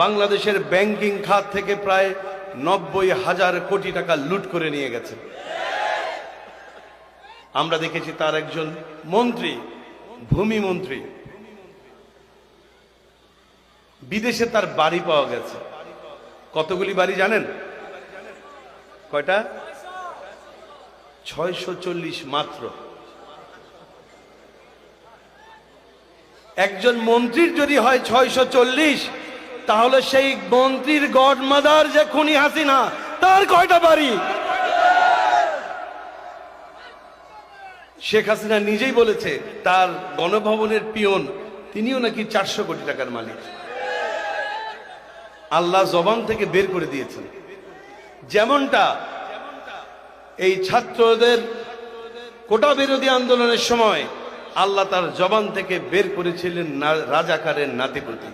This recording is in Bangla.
বাংলাদেশের ব্যাংকিং খাত থেকে প্রায় 90,000 কোটি টাকা লুট করে নিয়ে গেছে। আমরা দেখেছি তার একজন মন্ত্রী, ভূমি মন্ত্রী, বিদেশে তার বাড়ি পাওয়া গেছে। কতগুলি বাড়ি জানেন? কয়টা? 640 মাত্র। একজন মন্ত্রীর যদি হয় 640, তাহলে সেই মন্ত্রীর গডমাদার যে খুনি হাসিনা, তার কয়টা বাড়ি? শেখ হাসিনা নিজেই বলেছে তার গণভবনের পিয়ন, তিনিও নাকি 400 কোটি টাকার মালিক। আল্লাহ জবান থেকে বের করে দিয়েছেন। যেমনটা এই ছাত্রদের কোটা বিরোধী আন্দোলনের সময় আল্লাহ তার জবান থেকে বের করেছিলেন রাজাকারের নাতিপুতি।